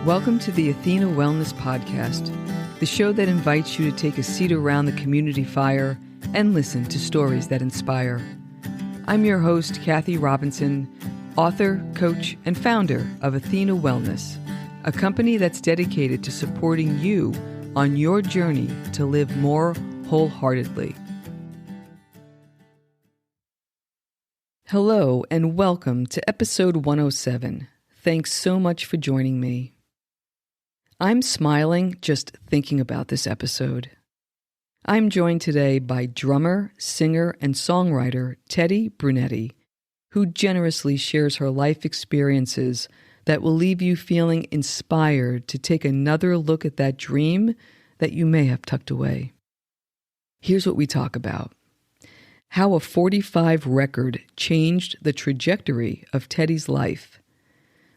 Welcome to the Athena Wellness Podcast, the show that invites you to take a seat around the community fire and listen to stories that inspire. I'm your host, Kathy Robinson, author, coach, and founder of Athena Wellness, a company that's dedicated to supporting you on your journey to live more wholeheartedly. Hello, and welcome to episode 107. Thanks so much for joining me. I'm smiling just thinking about this episode. I'm joined today by drummer, singer, and songwriter Tedi Brunetti, who generously shares her life experiences that will leave you feeling inspired to take another look at that dream that you may have tucked away. Here's what we talk about: how a 45 record changed the trajectory of Tedi's life,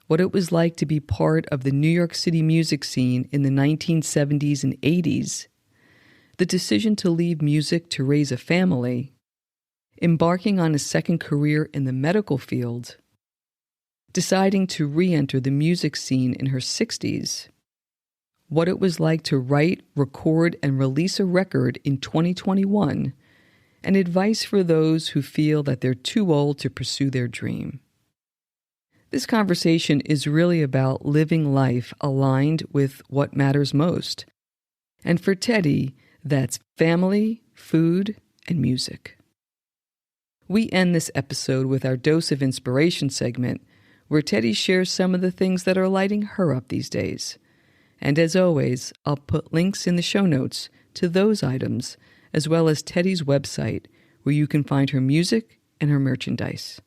what it was like to be part of the New York City music scene in the 1970s and 80s, the decision to leave music to raise a family, embarking on a second career in the medical field, deciding to re-enter the music scene in her 60s, what it was like to write, record, and release a record in 2021, and advice for those who feel that they're too old to pursue their dream. This conversation is really about living life aligned with what matters most. And for Tedi, that's family, food, and music. We end this episode with our Dose of Inspiration segment, where Tedi shares some of the things that are lighting her up these days. And as always, I'll put links in the show notes to those items, as well as Tedi's website, where you can find her music and her merchandise.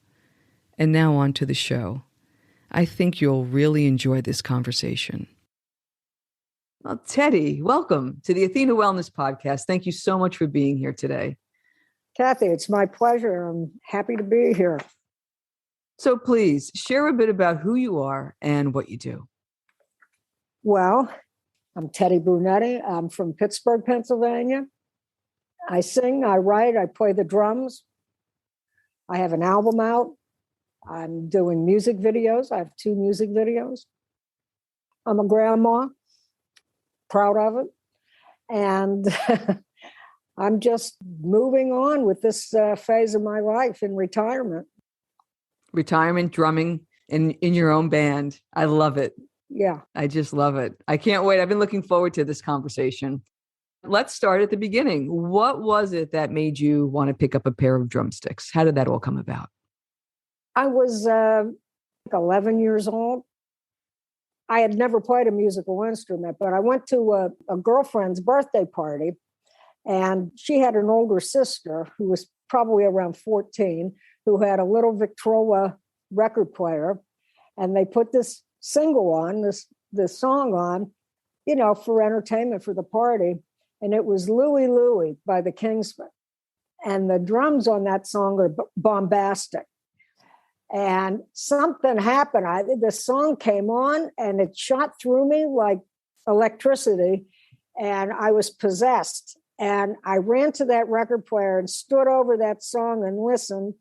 And now on to the show. I think you'll really enjoy this conversation. Well, Tedi, welcome to the Athena Wellness Podcast. Thank you so much for being here today. Kathy, it's my pleasure. I'm happy to be here. So please share a bit about who you are and what you do. Well, I'm Tedi Brunetti. I'm from Pittsburgh, Pennsylvania. I sing, I write, I play the drums. I have an album out. I'm doing music videos. I have 2 music videos. I'm a grandma, proud of it. And I'm just moving on with this phase of my life in retirement. Retirement, drumming in your own band. I love it. Yeah. I just love it. I can't wait. I've been looking forward to this conversation. Let's start at the beginning. What was it that made you want to pick up a pair of drumsticks? How did that all come about? I was 11 years old. I had never played a musical instrument, but I went to a girlfriend's birthday party, and she had an older sister who was probably around 14, who had a little Victrola record player, and they put this single on, this song on, for entertainment for the party, and it was Louie Louie by the Kingsmen. And the drums on that song are bombastic. And something happened. The song came on and it shot through me like electricity, and I was possessed. And I ran to that record player and stood over that song and listened.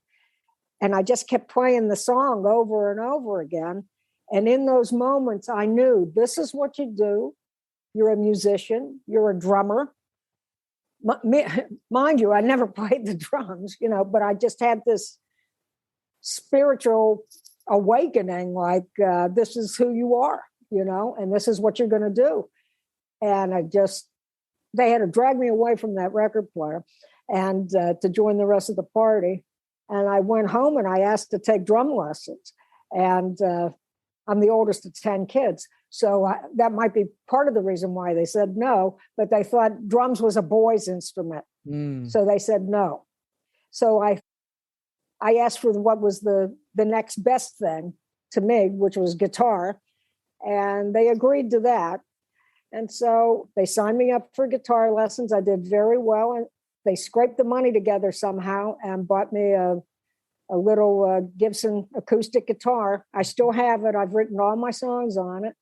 And I just kept playing the song over and over again. And in those moments, I knew this is what you do. You're a musician. You're a drummer. Mind you, I never played the drums, but I just had this spiritual awakening, like this is who you are, and this is what you're going to do. And they had to drag me away from that record player and to join the rest of the party. And I went home and I asked to take drum lessons. And I'm the oldest of 10 kids. So that might be part of the reason why they said no, but they thought drums was a boy's instrument. So they said no. So I asked for what was the next best thing to me, which was guitar, and they agreed to that. And so they signed me up for guitar lessons. I did very well, and they scraped the money together somehow and bought me a little Gibson acoustic guitar. I still have it. I've written all my songs on it.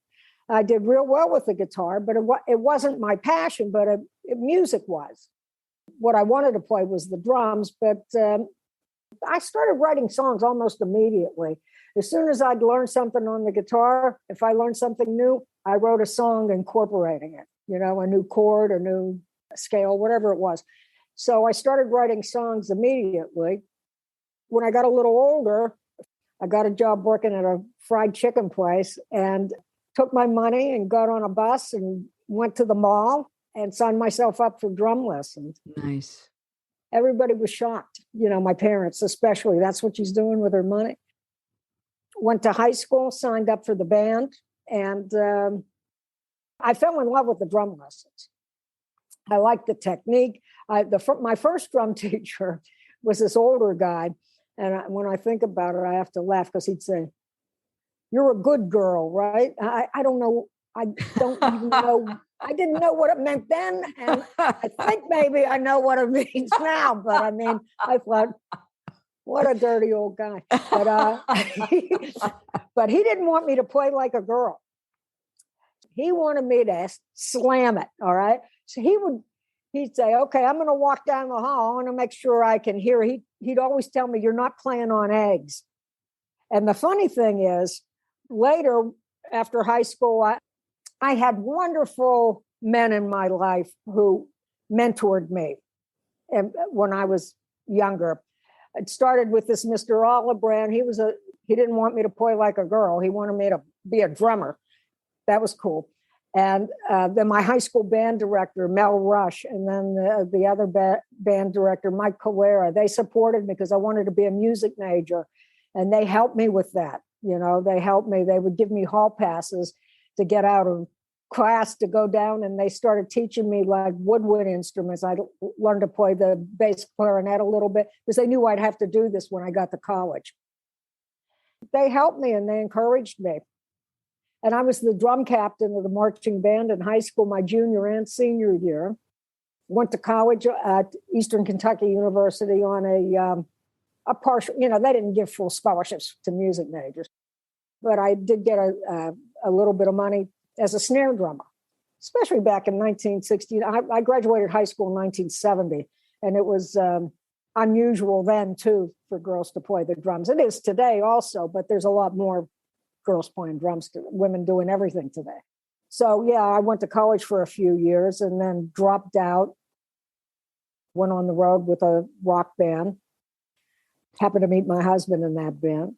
I did real well with the guitar, but it wasn't my passion, but music was. What I wanted to play was the drums, but I started writing songs almost immediately. As soon as I'd learn something on the guitar, if I learned something new, I wrote a song incorporating it, a new chord, a new scale, whatever it was. So I started writing songs immediately. When I got a little older, I got a job working at a fried chicken place and took my money and got on a bus and went to the mall and signed myself up for drum lessons. Nice. Everybody was shocked, my parents especially. That's what she's doing with her money. Went to high school, signed up for the band, and I fell in love with the drum lessons. I liked the technique. My first drum teacher was this older guy, and when I think about it, I have to laugh because he'd say, "You're a good girl, right?" I don't know. I don't even know. I didn't know what it meant then, and I think maybe I know what it means now. But I mean, I thought, what a dirty old guy. But but he didn't want me to play like a girl. He wanted me to slam it. All right. So he'd say, "Okay, I'm going to walk down the hall. I want to make sure I can hear." He'd always tell me, "You're not playing on eggs." And the funny thing is, later after high school, I had wonderful men in my life who mentored me. And when I was younger, it started with this Mr. Olibrand. He didn't want me to play like a girl. He wanted me to be a drummer. That was cool. And then my high school band director, Mel Rush, and then the other band director, Mike Calera, they supported me because I wanted to be a music major. And they helped me with that. They helped me. They would give me hall passes to get out of class to go down, and they started teaching me like woodwind instruments. I learned to play the bass clarinet a little bit because they knew I'd have to do this when I got to college. They helped me and they encouraged me. And I was the drum captain of the marching band in high school, my junior and senior year. Went to college at Eastern Kentucky University on a partial, they didn't give full scholarships to music majors, but I did get a little bit of money as a snare drummer, especially back in 1960. I graduated high school in 1970, and it was unusual then, too, for girls to play the drums. It is today also, but there's a lot more girls playing drums, women doing everything today. So, yeah, I went to college for a few years and then dropped out, went on the road with a rock band, happened to meet my husband in that band,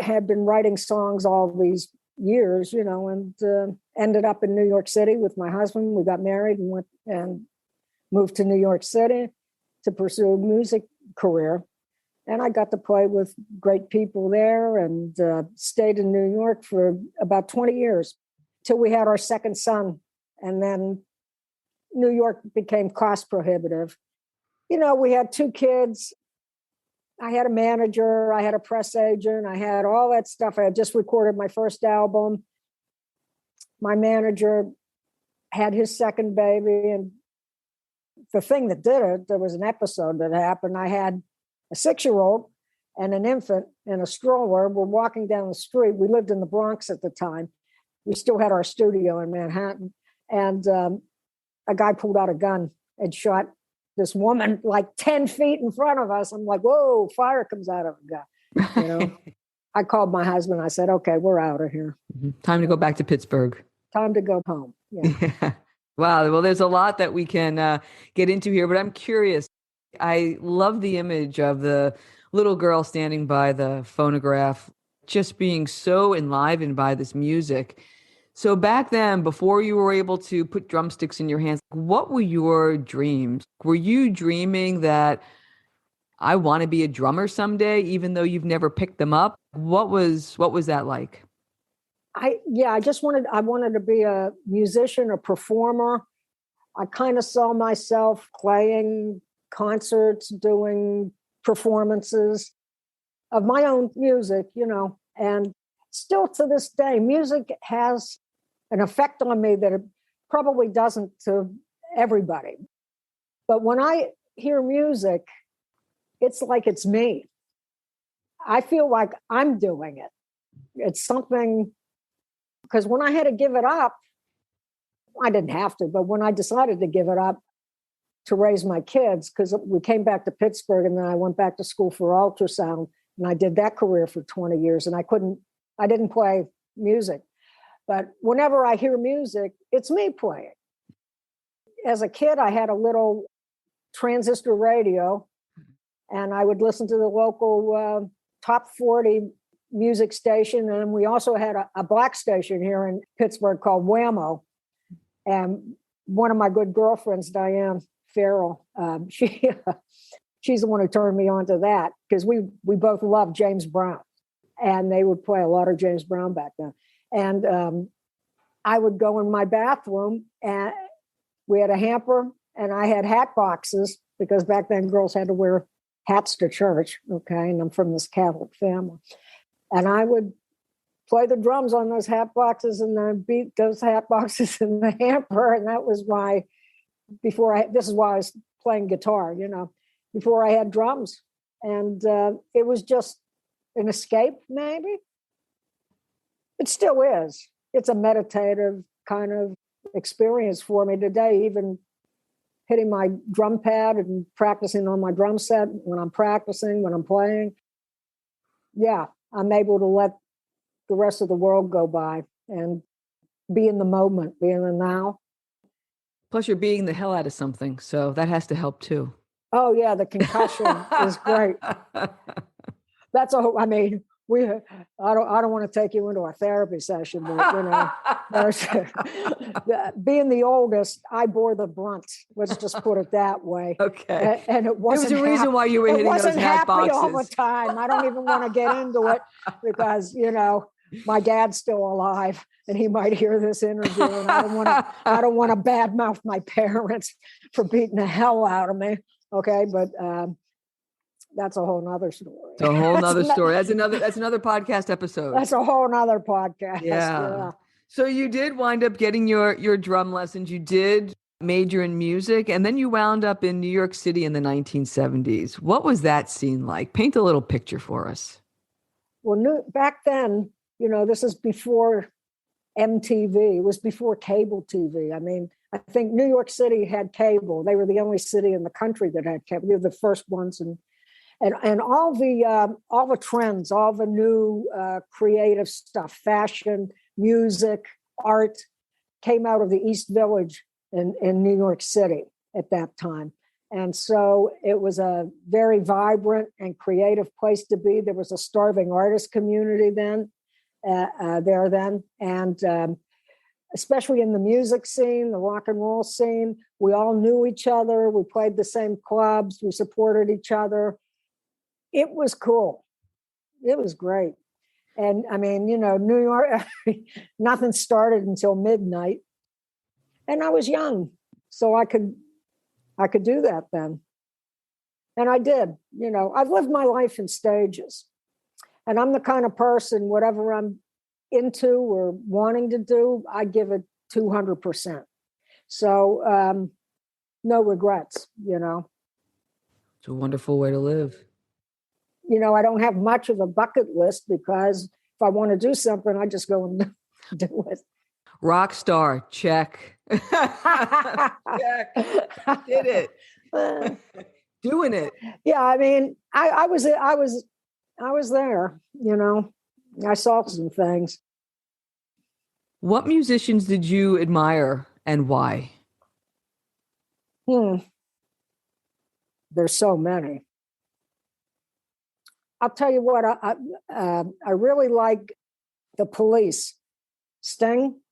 had been writing songs all these years, and ended up in New York City with my husband. We got married and went and moved to New York City to pursue a music career. And I got to play with great people there and stayed in New York for about 20 years till we had our second son. And then New York became cost prohibitive. We had 2 kids. I had a manager, I had a press agent, I had all that stuff. I had just recorded my first album. My manager had his second baby. And the thing that did it, there was an episode that happened. I had a 6-year-old and an infant in a stroller. We're walking down the street. We lived in the Bronx at the time. We still had our studio in Manhattan. And a guy pulled out a gun and shot this woman like 10 feet in front of us. I'm like, whoa, fire comes out of a gun. I called my husband. I said, okay, we're out of here. Time to go back to Pittsburgh. Time to go home. Yeah. Wow. Well, there's a lot that we can get into here, but I'm curious. I love the image of the little girl standing by the phonograph, just being so enlivened by this music. So back then, before you were able to put drumsticks in your hands, what were your dreams? Were you dreaming that I want to be a drummer someday, even though you've never picked them up? What was that like? I wanted to be a musician, a performer. I kind of saw myself playing concerts, doing performances of my own music, and still to this day, music has an effect on me that it probably doesn't to everybody. But when I hear music, it's like it's me. I feel like I'm doing it. It's something, because when I had to give it up, I didn't have to, but when I decided to give it up to raise my kids, because we came back to Pittsburgh and then I went back to school for ultrasound, and I did that career for 20 years, and I didn't play music. But whenever I hear music, it's me playing. As a kid, I had a little transistor radio, and I would listen to the local top 40 music station. And we also had a black station here in Pittsburgh called Whammo. And one of my good girlfriends, Diane Farrell, she's the one who turned me on to that, because we both loved James Brown, and they would play a lot of James Brown back then. And I would go in my bathroom, and we had a hamper, and I had hat boxes, because back then girls had to wear hats to church. Okay. And I'm from this Catholic family. And I would play the drums on those hat boxes, and then beat those hat boxes in the hamper. And that was this is why I was playing guitar, before I had drums. And it was just an escape, maybe. It still is. It's a meditative kind of experience for me today, even hitting my drum pad and practicing on my drum set when I'm practicing, when I'm playing. Yeah, I'm able to let the rest of the world go by and be in the moment, be in the now. Plus, you're beating the hell out of something, so that has to help too. Oh yeah, the concussion is great. That's a. I mean, I don't want to take you into a therapy session, but being the oldest, I bore the brunt. Let's just put it that way. Okay. And it wasn't. There was a reason why you were hitting those hat boxes. All the time. I don't even want to get into it, because my dad's still alive, and he might hear this interview, and I don't want to badmouth my parents for beating the hell out of me. Okay, but that's a whole nother story. It's a whole nother story. That's another podcast episode. That's a whole nother podcast. Yeah. So you did wind up getting your drum lessons. You did major in music, and then you wound up in New York City in the 1970s. What was that scene like? Paint a little picture for us. Well, back then, this is before MTV. It was before cable TV. I mean, I think New York City had cable. They were the only city in the country that had cable. They were the first ones, and all the trends, all the new creative stuff, fashion, music, art, came out of the East Village in New York City at that time. And so it was a very vibrant and creative place to be. There was a starving artist community then, and especially in the music scene, the rock and roll scene, we all knew each other. We played the same clubs. We supported each other. It was cool. It was great. And I mean, New York, nothing started until midnight. And I was young, so I could do that then. And I did. I've lived my life in stages. And I'm the kind of person, whatever I'm into or wanting to do, I give it 200%. So no regrets, It's a wonderful way to live. I don't have much of a bucket list, because if I want to do something, I just go and do it. Rock star, check. Check. Did it. Doing it. Yeah, I mean, I was there, I saw some things. What musicians did you admire and why? There's so many. I'll tell you what, I really like the Police. Sting,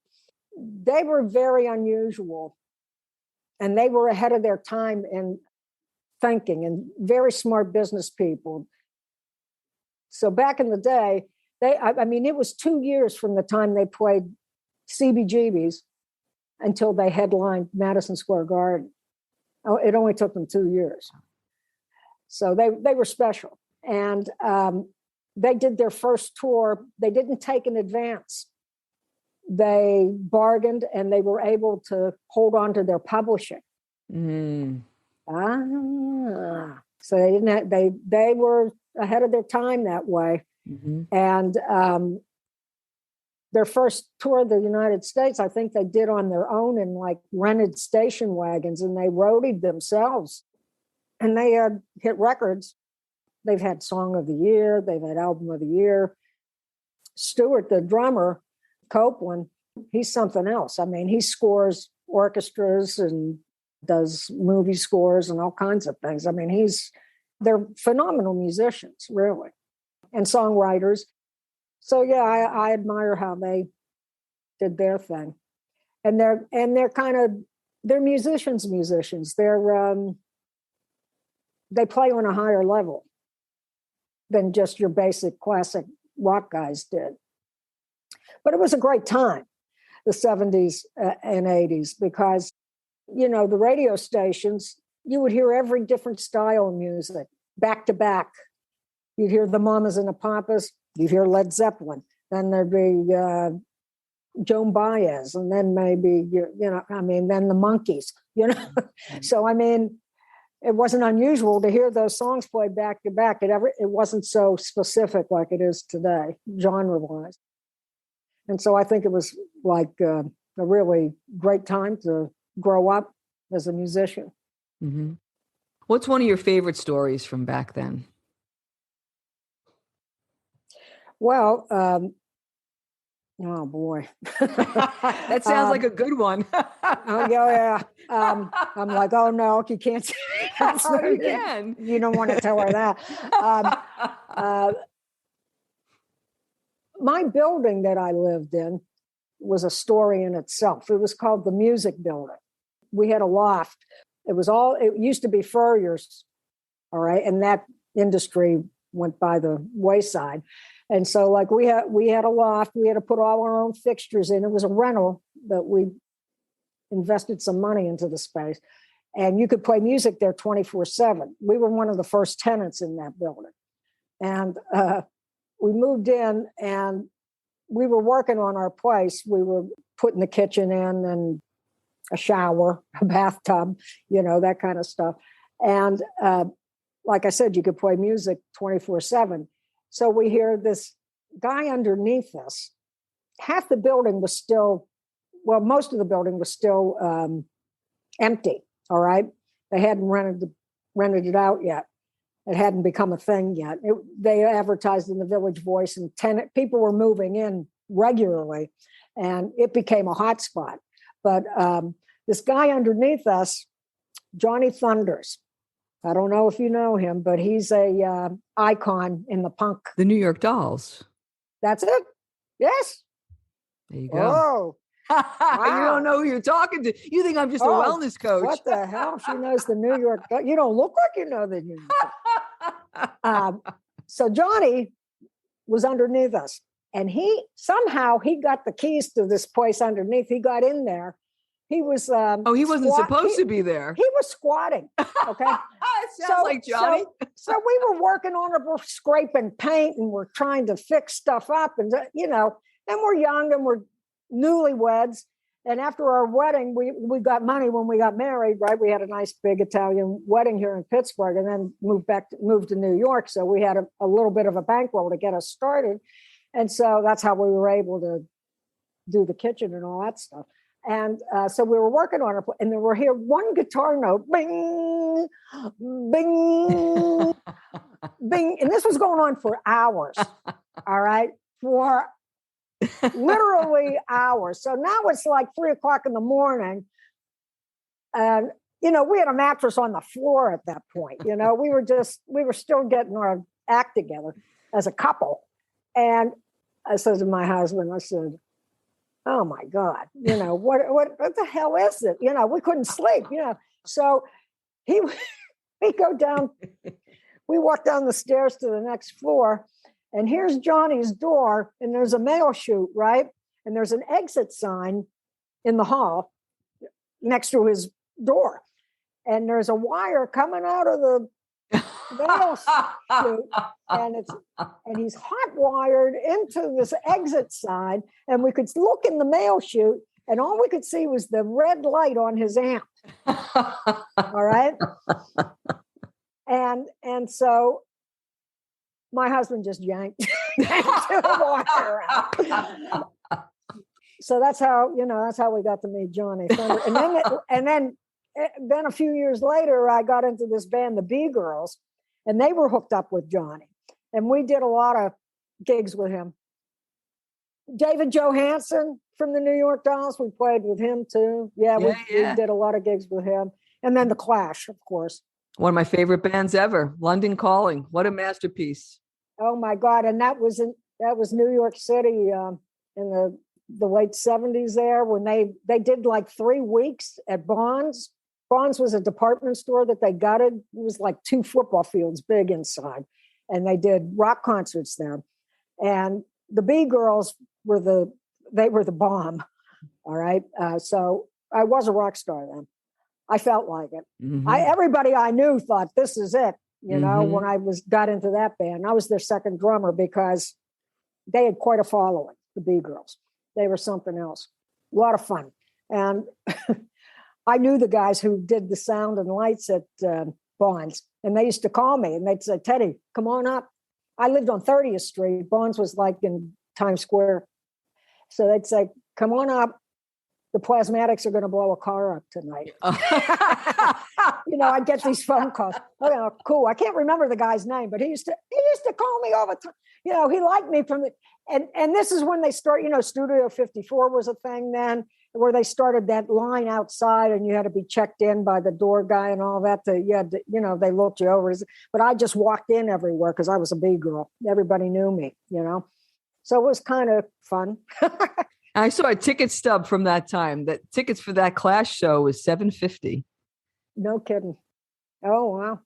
they were very unusual, and they were ahead of their time in thinking, and very smart business people. So back in the day, it was 2 years from the time they played CBGB's until they headlined Madison Square Garden. It only took them 2 years. So they were special. And they did their first tour. They didn't take an advance. They bargained, and they were able to hold on to their publishing. So they were ahead of their time that way. Mm-hmm. And their first tour of the United States, I think they did on their own in like rented station wagons, and they roadied themselves. And they had hit records. They've had Song of the Year. They've had Album of the Year. Stewart, the drummer, Copeland, he's something else. I mean, he scores orchestras and does movie scores and all kinds of things. I mean, they're phenomenal musicians, really, and songwriters. So yeah, I admire how they did their thing, and they're musicians. They play on a higher level than just your basic classic rock guys did. But it was a great time, the 70s and 80s, because, the radio stations, you would hear every different style of music back to back. You'd hear the Mamas and the Papas, you'd hear Led Zeppelin, then there'd be Joan Baez, and then maybe, then the Monkees, So, I mean, it wasn't unusual to hear those songs played back to back. It wasn't so specific like it is today, genre-wise. And so I think it was like a really great time to grow up as a musician. Mm-hmm. What's one of your favorite stories from back then? Well, oh boy. That sounds like a good one. Oh yeah. I'm like, oh no, you can't say that. Oh, you can. You don't want to tell her that. My building that I lived in was a story in itself. It was called the Music Building. We had a loft. It used to be furriers, all right, and that industry went by the wayside. And so, like, we had a loft. We had to put all our own fixtures in. It was a rental, but we invested some money into the space. And you could play music there 24/7. We were one of the first tenants in that building. And we moved in and we were working on our place. We were putting the kitchen in and a shower, a bathtub, that kind of stuff. And like I said, you could play music 24/7. So we hear this guy underneath us. Half the building was most of the building was still empty. All right. They hadn't rented it out yet. It hadn't become a thing yet. They advertised in the Village Voice, and people were moving in regularly, and it became a hot spot. But this guy underneath us, Johnny Thunders, I don't know if you know him, but he's a icon in the punk. The New York Dolls. That's it. Yes. There you go. Oh, wow. You don't know who you're talking to. You think I'm just a wellness coach. What the hell? She knows the New York. You don't look like you know the New York. So Johnny was underneath us, and he got the keys to this place underneath. He got in there. He was. He wasn't supposed to be there. He was squatting. Okay. Sounds like Johnny. So we were working on it. We're scraping paint and we're trying to fix stuff up, and and we're young and we're newlyweds. And after our wedding, we got money when we got married, right? We had a nice big Italian wedding here in Pittsburgh, and then moved to New York. So we had a little bit of a bankroll to get us started. And so that's how we were able to do the kitchen and all that stuff. And so we were working on it, and then we're here, one guitar note, bing, bing, bing. And this was going on for hours, all right? For literally hours. So now it's like 3:00 in the morning. And, we had a mattress on the floor at that point. We were still getting our act together as a couple. And I said to my husband, I said, oh my God, what the hell is it? We couldn't sleep, So we go down, we walk down the stairs to the next floor, and here's Johnny's door, and there's a mail chute, right? And there's an exit sign in the hall next to his door. And there's a wire coming out of the mail chute, and he's hot wired into this exit sign, and we could look in the mail chute, and all we could see was the red light on his amp. All right. And so my husband just yanked the wire out. So that's how we got to meet Johnny Thunder. And then a few years later, I got into this band, the B Girls, and they were hooked up with Johnny. And we did a lot of gigs with him. David Johansen from the New York Dolls. We played with him too. Yeah, we did a lot of gigs with him. And then The Clash, of course. One of my favorite bands ever, London Calling. What a masterpiece. Oh my God. And that was New York City in the late 70s there when they did like 3 weeks at Bonds. Bonds was a department store that they gutted. It was like 2 football fields big inside. And they did rock concerts there. And the B-Girls were the bomb. All right. So I was a rock star then. I felt like it. Mm-hmm. Everybody I knew thought this is it. You know, when I got into that band, I was their second drummer because they had quite a following, the B-Girls. They were something else. A lot of fun. And I knew the guys who did the sound and lights at Bonds. And they used to call me and they'd say, Teddy, come on up. I lived on 30th Street. Bonds was like in Times Square. So they'd say, come on up. The Plasmatics are going to blow a car up tonight. You know, I'd get these phone calls. Oh, yeah, cool. I can't remember the guy's name, but he used to call me all the time. You know, he liked me from the, and this is when they start, you know, Studio 54 was a thing then, where they started that line outside and you had to be checked in by the door guy and all that. You know, they looked you over. But I just walked in everywhere because I was a B-girl. Everybody knew me, you know. So it was kind of fun. I saw a ticket stub from that time. That tickets for that Clash show was $7.50. No kidding. Oh, wow.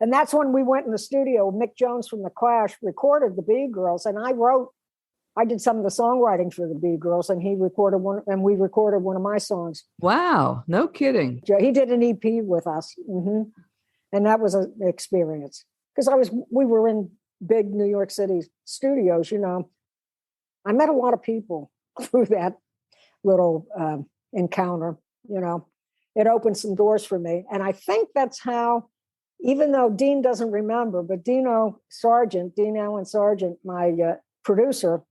And that's when we went in the studio. Mick Jones from the Clash recorded the B-Girls, and I did some of the songwriting for the B-Girls, and we recorded one of my songs. Wow. No kidding. He did an EP with us. Mm-hmm. And that was an experience because we were in big New York City studios, you know. I met a lot of people through that little encounter, you know. It opened some doors for me. And I think that's how, even though Dean doesn't remember, but Dean Allen Sargent, my producer,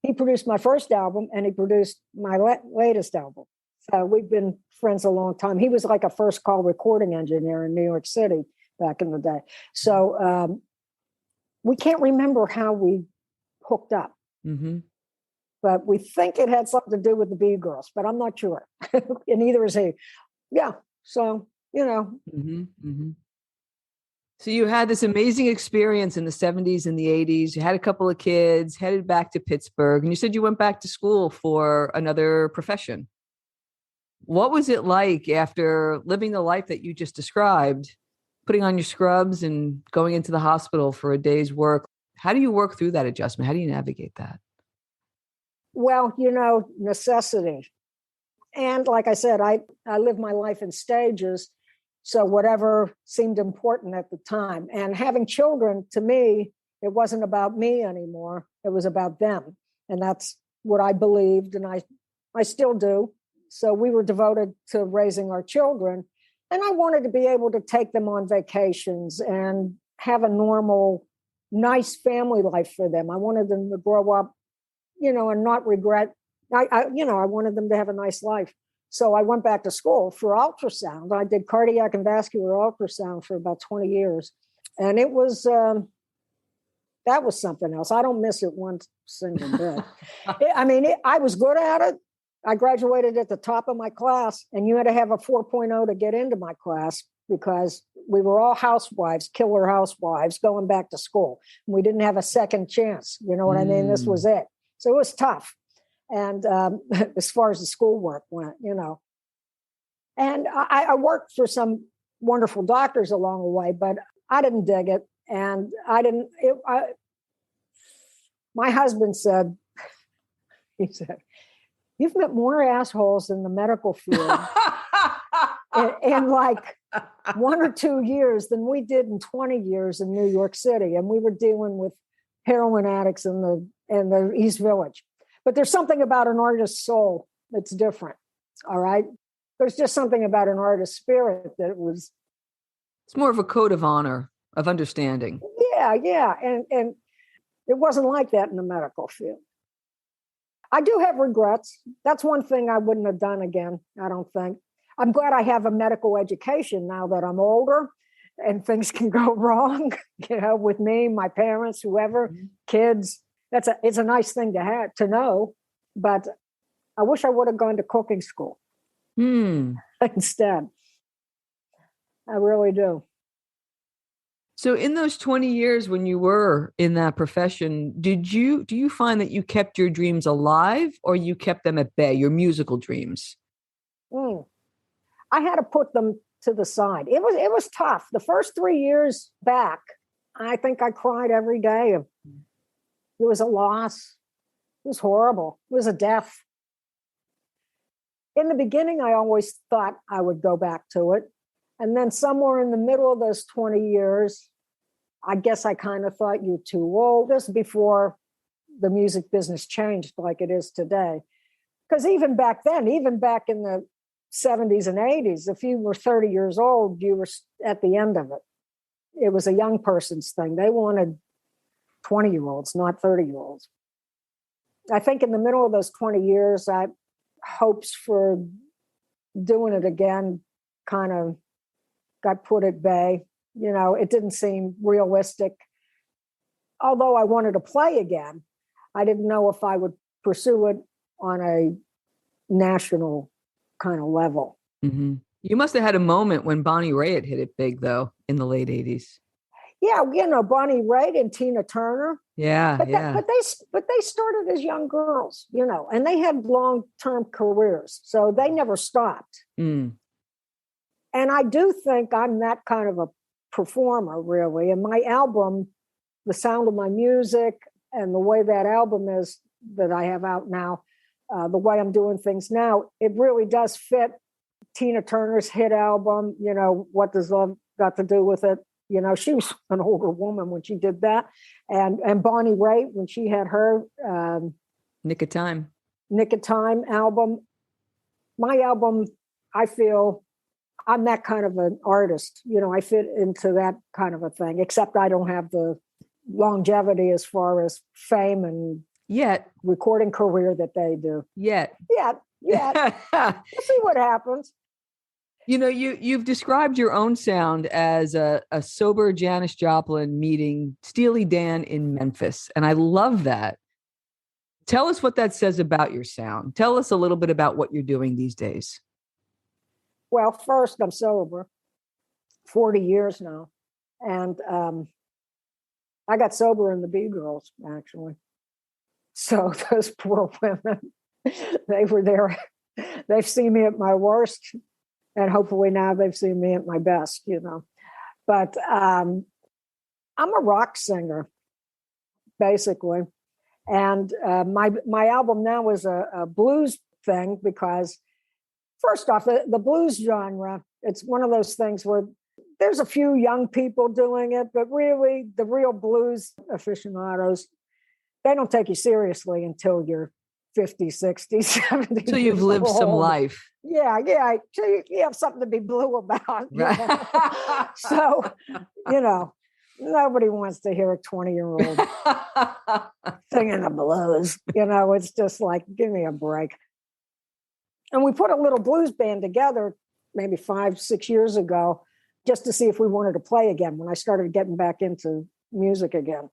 he produced my first album and he produced my latest album. So we've been friends a long time. He was like a first call recording engineer in New York City back in the day. So we can't remember how we hooked up. Mm-hmm. But we think it had something to do with the B-Girls, but I'm not sure. And neither is he. Yeah. So, you know. Mm-hmm. Mm-hmm. So you had this amazing experience in the 70s and the 80s. You had a couple of kids, headed back to Pittsburgh, and you said you went back to school for another profession. What was it like after living the life that you just described, putting on your scrubs and going into the hospital for a day's work? How do you work through that adjustment? How do you navigate that? Well, you know, necessity. And like I said, I live my life in stages. So whatever seemed important at the time. And having children, to me, it wasn't about me anymore. It was about them. And that's what I believed. And I still do. So we were devoted to raising our children. And I wanted to be able to take them on vacations and have a normal, nice family life for them. I wanted them to grow up, you know, and not regret. I wanted them to have a nice life. So I went back to school for ultrasound. I did cardiac and vascular ultrasound for about 20 years. And it was, that was something else. I don't miss it one single bit. I was good at it. I graduated at the top of my class, and you had to have a 4.0 to get into my class because we were all housewives, killer housewives, going back to school. And we didn't have a second chance. You know what I mean? This was it. So it was tough. And as far as the schoolwork went, you know. And I worked for some wonderful doctors along the way, but I didn't dig it. And my husband said, you've met more assholes in the medical field in like 1 or 2 years than we did in 20 years in New York City. And we were dealing with heroin addicts in the East Village. But there's something about an artist's soul that's different. All right. There's just something about an artist's spirit that was. It's more of a code of honor, of understanding. Yeah. And it wasn't like that in the medical field. I do have regrets. That's one thing I wouldn't have done again, I don't think. I'm glad I have a medical education now that I'm older and things can go wrong, you know, with me, my parents, whoever, kids. it's a nice thing to have to know, but I wish I would have gone to cooking school instead. I really do. So in those 20 years when you were in that profession, do you find that you kept your dreams alive or you kept them at bay, your musical dreams? Mm. I had to put them to the side. It was tough. The first 3 years back, I think I cried every day. It was a loss. It was horrible. It was a death. In the beginning, I always thought I would go back to it. And then somewhere in the middle of those 20 years, I guess I kind of thought, you're too old. This is before the music business changed like it is today. Because even back then, even back in the 70s and 80s, if you were 30 years old, you were at the end of it. It was a young person's thing. They wanted 20-year-olds, not 30-year-olds. I think in the middle of those 20 years, I hopes for doing it again kind of got put at bay. You know, it didn't seem realistic. Although I wanted to play again, I didn't know if I would pursue it on a national kind of level. Mm-hmm. You must have had a moment when Bonnie Raitt hit it big, though, in the late 80s. Yeah, you know, Bonnie Raitt and Tina Turner. Yeah, but they started as young girls, you know, and they had long-term careers, so they never stopped. And I do think I'm that kind of a performer, really. And my album, the sound of my music and the way that album is that I have out now, the way I'm doing things now, it really does fit Tina Turner's hit album. You know, What Does Love Got to Do with It? You know, she was an older woman when she did that. And Bonnie Raitt, when she had her Nick of Time album. My album, I feel I'm that kind of an artist. You know, I fit into that kind of a thing, except I don't have the longevity as far as fame and recording career that they do. Yet. We'll see what happens. You know, you've described your own sound as a sober Janis Joplin meeting Steely Dan in Memphis. And I love that. Tell us what that says about your sound. Tell us a little bit about what you're doing these days. Well, first, I'm sober, 40 years now. And I got sober in the B-Girls, actually. So those poor women, they were there. They've seen me at my worst. And hopefully now they've seen me at my best, you know. But I'm a rock singer, basically. And my album now is a blues thing because, first off, the blues genre, it's one of those things where there's a few young people doing it, but really the real blues aficionados, they don't take you seriously until you're 50, 60, 70. So you've lived some life. Yeah. So you have something to be blue about. Right. So, you know, nobody wants to hear a 20-year-old singing the blues. You know, it's just like, give me a break. And we put a little blues band together maybe 5, 6 years ago just to see if we wanted to play again when I started getting back into music again.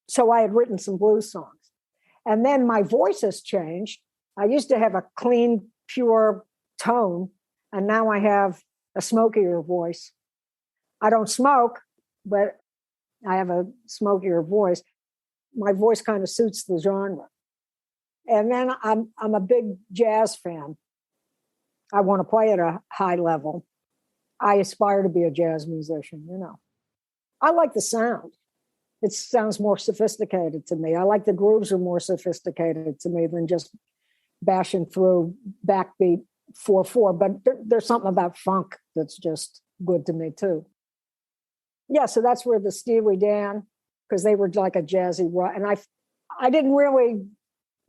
So I had written some blues songs. And then my voice has changed. I used to have a clean, pure tone, and now I have a smokier voice. I don't smoke, but I have a smokier voice. My voice kind of suits the genre. And then I'm a big jazz fan. I want to play at a high level. I aspire to be a jazz musician, you know. I like the sound. It sounds more sophisticated to me. I like the grooves are more sophisticated to me than just bashing through backbeat 4/4. But there's something about funk that's just good to me too. Yeah, so that's where the Steely Dan, because they were like a jazzy rock, and I didn't really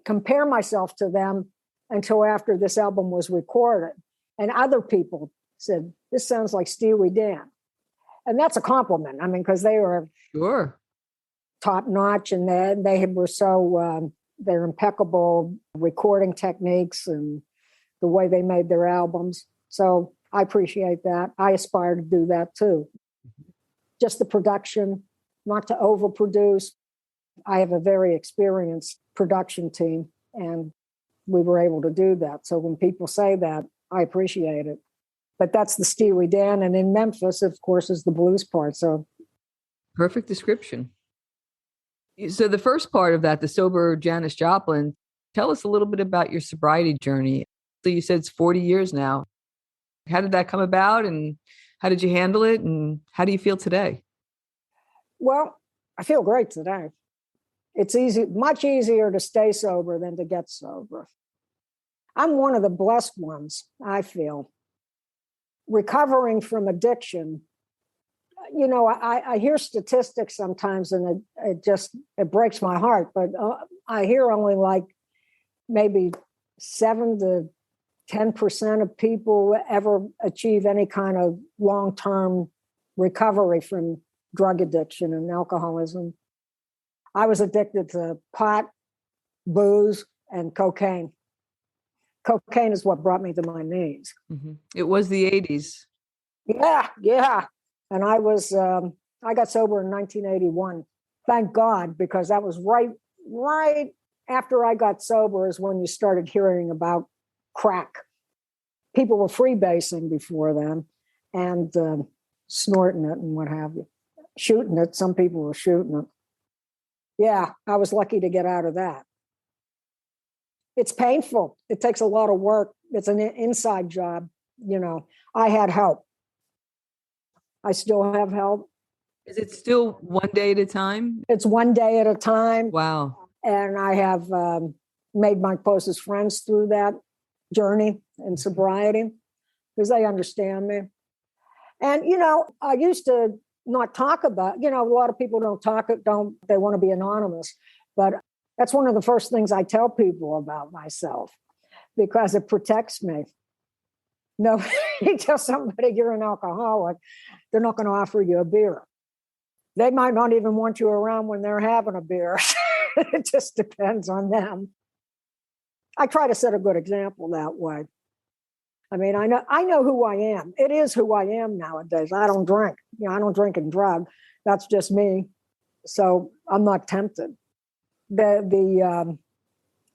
compare myself to them until after this album was recorded, and other people said this sounds like Steely Dan, and that's a compliment. I mean, because they were top notch, and they were so their impeccable recording techniques and the way they made their albums. So I appreciate that. I aspire to do that too. Just the production, not to overproduce. I have a very experienced production team, and we were able to do that. So when people say that, I appreciate it. But that's the Steely Dan. And in Memphis, of course, is the blues part. So perfect description. So the first part of that, the sober Janis Joplin, tell us a little bit about your sobriety journey. So you said it's 40 years now. How did that come about, and how did you handle it, and how do you feel today? Well, I feel great today. It's much easier to stay sober than to get sober. I'm one of the blessed ones, I feel. Recovering from addiction, I hear statistics sometimes, and it breaks my heart, but I hear only like maybe 7 to 10% of people ever achieve any kind of long-term recovery from drug addiction and alcoholism. I was addicted to pot, booze, and cocaine. Cocaine is what brought me to my knees. Mm-hmm. It was the 80s. Yeah. And I got sober in 1981. Thank God, because that was right after I got sober is when you started hearing about crack. People were freebasing before then and snorting it and what have you. Shooting it. Some people were shooting it. Yeah, I was lucky to get out of that. It's painful. It takes a lot of work. It's an inside job. I had help. I still have help. Is it still one day at a time? It's one day at a time. Wow. And I have made my closest friends through that journey in sobriety because they understand me. And, I used to not talk about, a lot of people they want to be anonymous. But that's one of the first things I tell people about myself because it protects me. No, you tell somebody you're an alcoholic, they're not going to offer you a beer. They might not even want you around when they're having a beer. It just depends on them. I try to set a good example that way. I mean, I know who I am. It is who I am nowadays. I don't drink. I don't drink and drug. That's just me. So I'm not tempted. The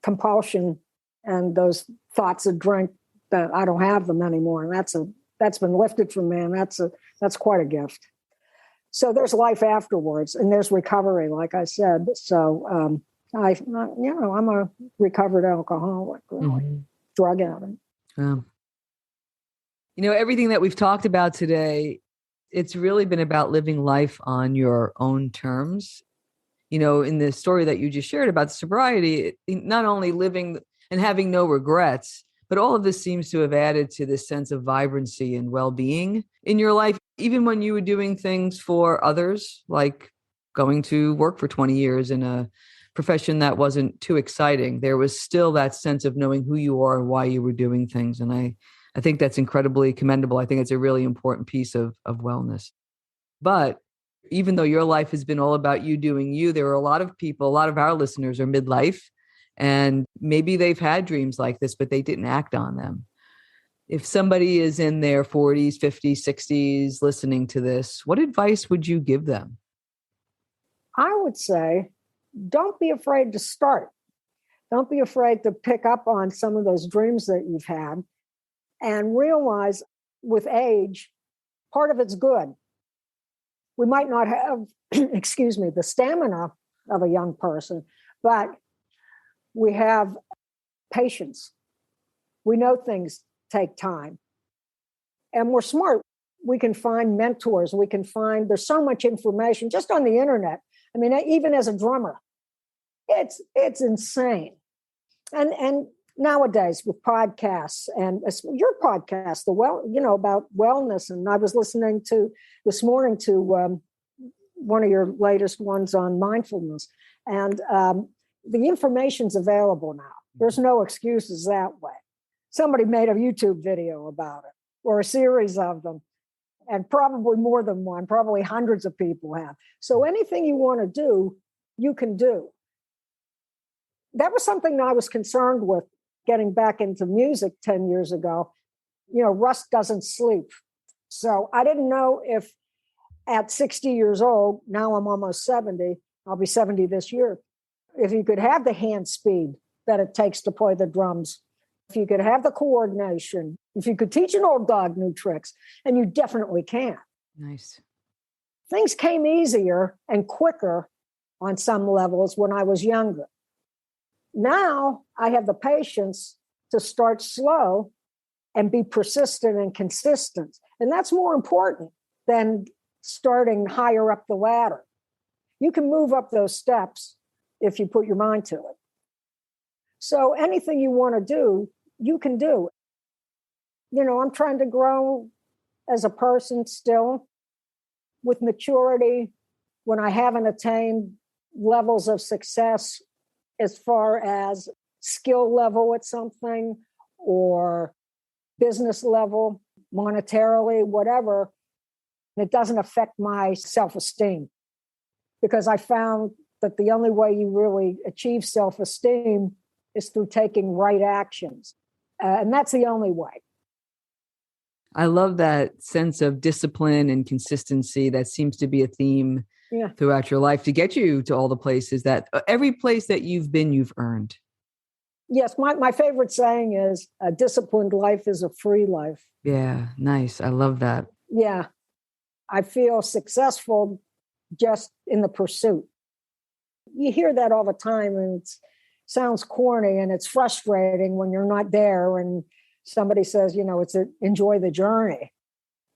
compulsion and those thoughts of drink, that I don't have them anymore, and that's been lifted from me, and that's quite a gift. So there's life afterwards, and there's recovery, like I said. So I'm a recovered alcoholic, really, drug addict. Everything that we've talked about today, it's really been about living life on your own terms. In the story that you just shared about the sobriety, not only living and having no regrets, but all of this seems to have added to this sense of vibrancy and well-being in your life, even when you were doing things for others, like going to work for 20 years in a profession that wasn't too exciting. There was still that sense of knowing who you are and why you were doing things. And I think that's incredibly commendable. I think it's a really important piece of wellness. But even though your life has been all about you doing you, there are a lot of people, a lot of our listeners are midlife, and maybe they've had dreams like this, but they didn't act on them. If somebody is in their 40s, 50s, 60s listening to this, what advice would you give them? I would say, don't be afraid to start. Don't be afraid to pick up on some of those dreams that you've had and realize with age, part of it's good. We might not have, the stamina of a young person, but we have patience. We know things take time. And we're smart. We can find mentors. There's so much information just on the internet. I mean, even as a drummer, it's insane. And nowadays with podcasts and your podcast, about wellness. And I was listening to this morning to one of your latest ones on mindfulness. And the information's available now. There's no excuses that way. Somebody made a YouTube video about it or a series of them, and probably more than one, probably hundreds of people have. So anything you want to do, you can do. That was something that I was concerned with getting back into music 10 years ago. Rust doesn't sleep. So I didn't know if at 60 years old, now I'm almost 70, I'll be 70 this year. If you could have the hand speed that it takes to play the drums, if you could have the coordination, if you could teach an old dog new tricks, and you definitely can. Nice. Things came easier and quicker on some levels when I was younger. Now I have the patience to start slow and be persistent and consistent. And that's more important than starting higher up the ladder. You can move up those steps if you put your mind to it. So anything you want to do, you can do. I'm trying to grow as a person still with maturity when I haven't attained levels of success as far as skill level at something or business level, monetarily, whatever. It doesn't affect my self-esteem because I found that the only way you really achieve self-esteem is through taking right actions. And that's the only way. I love that sense of discipline and consistency that seems to be a theme throughout your life to get you to all the places that every place that you've been, you've earned. Yes. My favorite saying is a disciplined life is a free life. Yeah. Nice. I love that. Yeah. I feel successful just in the pursuit. You hear that all the time and it sounds corny and it's frustrating when you're not there and somebody says, enjoy the journey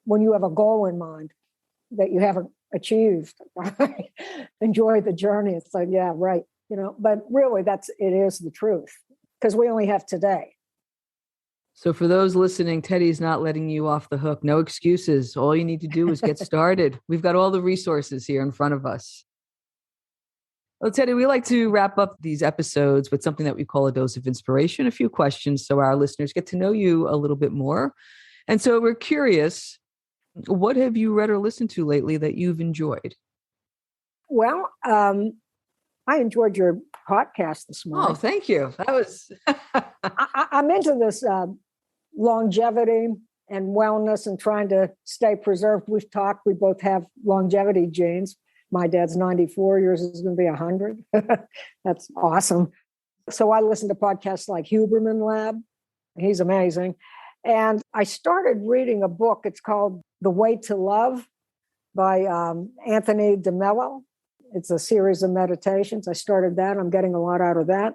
when you have a goal in mind that you haven't achieved. Enjoy the journey. It's like, yeah, right. But really it is the truth because we only have today. So for those listening, Teddy's not letting you off the hook. No excuses. All you need to do is get started. We've got all the resources here in front of us. Well, Teddy, we like to wrap up these episodes with something that we call a dose of inspiration, a few questions so our listeners get to know you a little bit more. And so we're curious, what have you read or listened to lately that you've enjoyed? Well, I enjoyed your podcast this morning. Oh, thank you. That was... I'm into this longevity and wellness and trying to stay preserved. We both have longevity genes. My dad's 94, yours is going to be 100. That's awesome. So I listen to podcasts like Huberman Lab. He's amazing. And I started reading a book. It's called The Way to Love by Anthony DeMello. It's a series of meditations. I started that. I'm getting a lot out of that.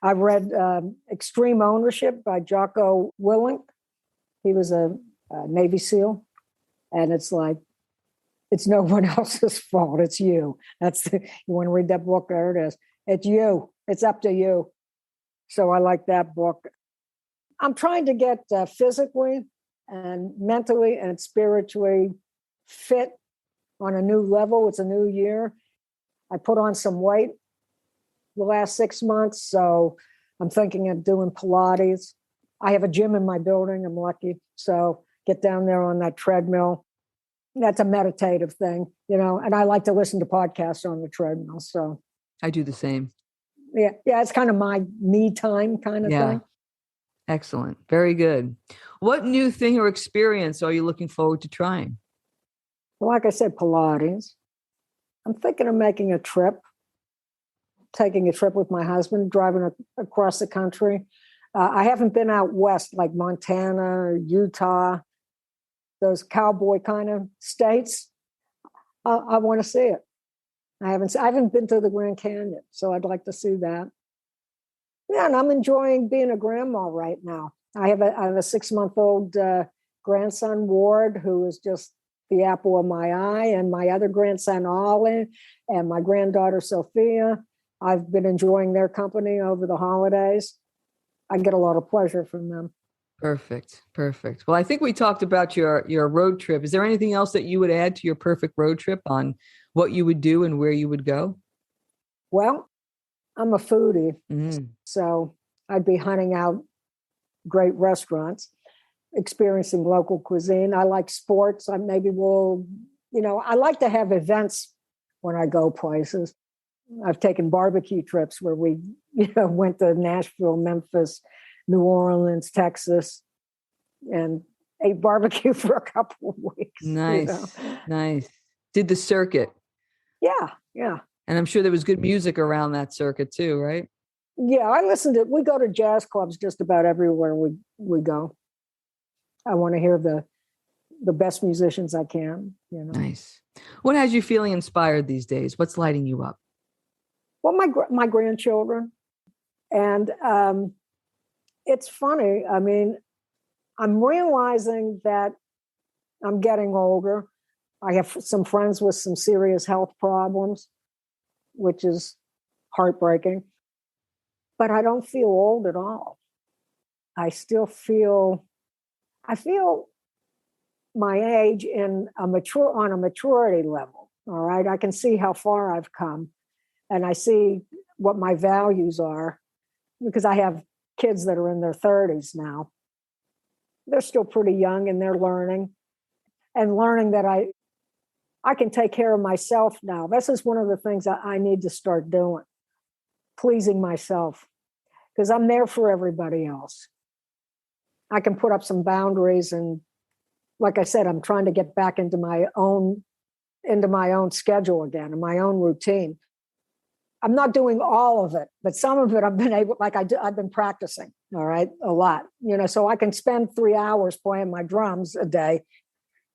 I've read Extreme Ownership by Jocko Willink. He was a Navy SEAL. And it's like, it's no one else's fault. It's you. You want to read that book? There it is. It's you. It's up to you. So I like that book. I'm trying to get physically and mentally and spiritually fit on a new level. It's a new year. I put on some weight the last 6 months. So I'm thinking of doing Pilates. I have a gym in my building. I'm lucky. So get down there on that treadmill. That's a meditative thing, and I like to listen to podcasts on the treadmill. So I do the same. Yeah. It's kind of my me time kind of thing. Excellent. Very good. What new thing or experience are you looking forward to trying? Well, like I said, Pilates. I'm thinking of making a trip, taking a trip with my husband, driving across the country. I haven't been out west like Montana or Utah, those cowboy kind of states. I want to see it. I haven't been to the Grand Canyon, so I'd like to see that. Yeah, and I'm enjoying being a grandma right now. I have a 6-month-old grandson, Ward, who is just the apple of my eye, and my other grandson, Ollie, and my granddaughter, Sophia. I've been enjoying their company over the holidays. I get a lot of pleasure from them. Perfect. Well, I think we talked about your road trip. Is there anything else that you would add to your perfect road trip on what you would do and where you would go? Well, I'm a foodie, so I'd be hunting out great restaurants, experiencing local cuisine. I like sports. I like to have events when I go places. I've taken barbecue trips where we, went to Nashville, Memphis, New Orleans, Texas, and ate barbecue for a couple of weeks. Nice. Did the circuit. Yeah. And I'm sure there was good music around that circuit too, right? Yeah, we go to jazz clubs just about everywhere we go. I want to hear the best musicians I can, you know. Nice. What has you feeling inspired these days? What's lighting you up? Well, my grandchildren. And it's funny. I mean, I'm realizing that I'm getting older. I have some friends with some serious health problems, which is heartbreaking. But I don't feel old at all. I feel my age on a maturity level. All right. I can see how far I've come, and I see what my values are, because I have kids that are in their 30s now. They're still pretty young, and they're learning that I can take care of myself now. This is one of the things I need to start doing, pleasing myself, because I'm there for everybody else. I can put up some boundaries, and like I said, I'm trying to get back into my own schedule again, and my own routine. I'm not doing all of it, but some of it I've been practicing, all right, a lot, you know, so I can spend 3 hours playing my drums a day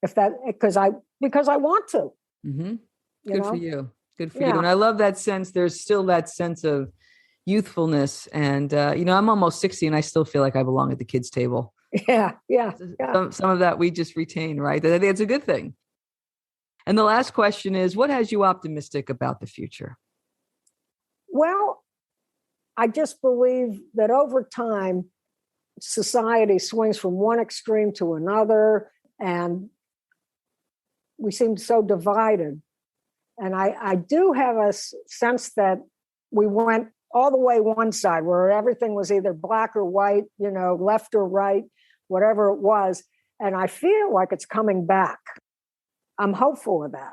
because I want to. Mm-hmm. You Good know? for you. Good for you. And I love that sense. There's still that sense of youthfulness. And, I'm almost 60 and I still feel like I belong at the kids' table. Yeah. Some of that we just retain, right? I think it's a good thing. And the last question is, what has you optimistic about the future? Well, I just believe that over time, society swings from one extreme to another, and we seem so divided. And I do have a sense that we went all the way one side, where everything was either black or white, you know, left or right, whatever it was. And I feel like it's coming back. I'm hopeful of that.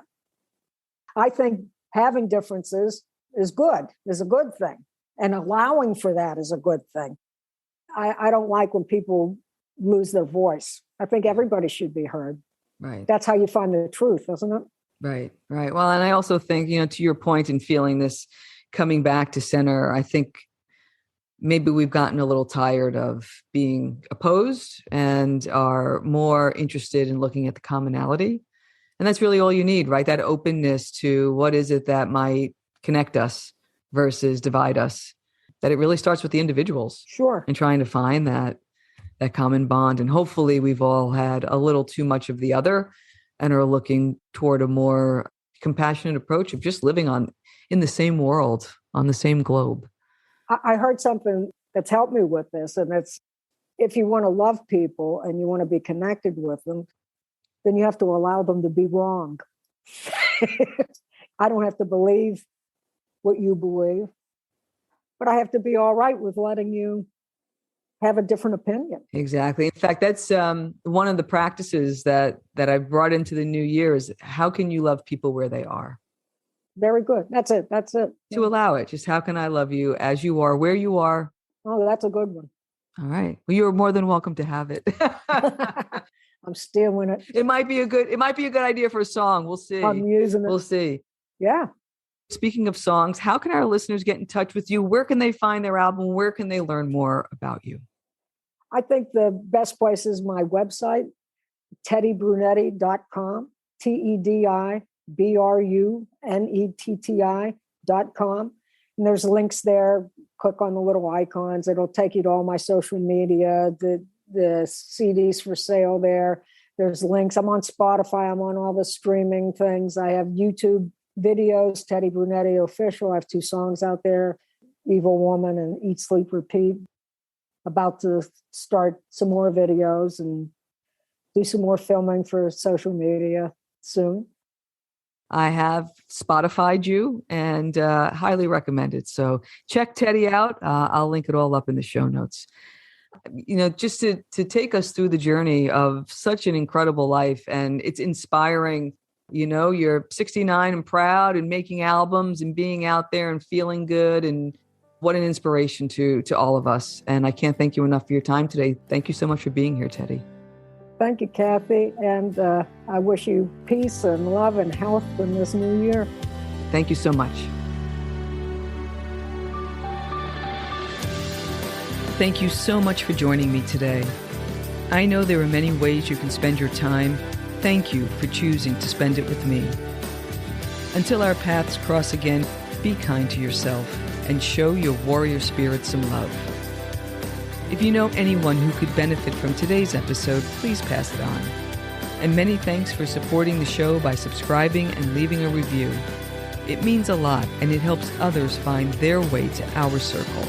I think having differences is a good thing. And allowing for that is a good thing. I don't like when people lose their voice. I think everybody should be heard. Right. That's how you find the truth, isn't it? Right. Well, and I also think, to your point in feeling this coming back to center, I think maybe we've gotten a little tired of being opposed and are more interested in looking at the commonality. And that's really all you need, right? That openness to what is it that might connect us versus divide us. That it really starts with the individuals. Sure. And trying to find that common bond. And hopefully we've all had a little too much of the other and are looking toward a more compassionate approach of just living in the same world, on the same globe. I heard something that's helped me with this, and it's, if you want to love people and you want to be connected with them, then you have to allow them to be wrong. I don't have to believe what you believe, but I have to be all right with letting you have a different opinion. Exactly. In fact, that's one of the practices that I brought into the new year is how can you love people where they are? Very good. That's it. To allow it. Just how can I love you as you are, where you are? Oh, that's a good one. All right. Well, you're more than welcome to have it. I'm stealing it. It might be a good idea for a song. We'll see. I'm using it. We'll see. Yeah. Speaking of songs, how can our listeners get in touch with you? Where can they find their album? Where can they learn more about you? I think the best place is my website, tedibrunetti.com, TEDIBRUNETTI.com. And there's links there. Click on the little icons. It'll take you to all my social media, the CDs for sale there. There's links. I'm on Spotify. I'm on all the streaming things. I have YouTube videos, Tedi Brunetti Official. I have 2 songs out there, Evil Woman and Eat, Sleep, Repeat. About to start some more videos and do some more filming for social media soon. I have Spotify'd you and highly recommend it. So check Tedi out. I'll link it all up in the show notes. Just to take us through the journey of such an incredible life, and it's inspiring. You're 69 and proud and making albums and being out there and feeling good, and what an inspiration to all of us. And I can't thank you enough for your time today. Thank you so much for being here, Tedi. Thank you, Kathy. And I wish you peace and love and health in this new year. Thank you so much. Thank you so much for joining me today. I know there are many ways you can spend your time. Thank you for choosing to spend it with me. Until our paths cross again, be kind to yourself and show your warrior spirit some love. If you know anyone who could benefit from today's episode, please pass it on. And many thanks for supporting the show by subscribing and leaving a review. It means a lot, and it helps others find their way to our circle.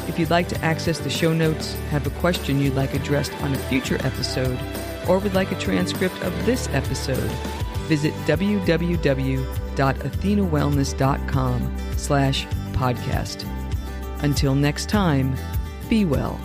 If you'd like to access the show notes, have a question you'd like addressed on a future episode, or would like a transcript of this episode, visit www.athenawellness.com/podcast. Until next time, be well.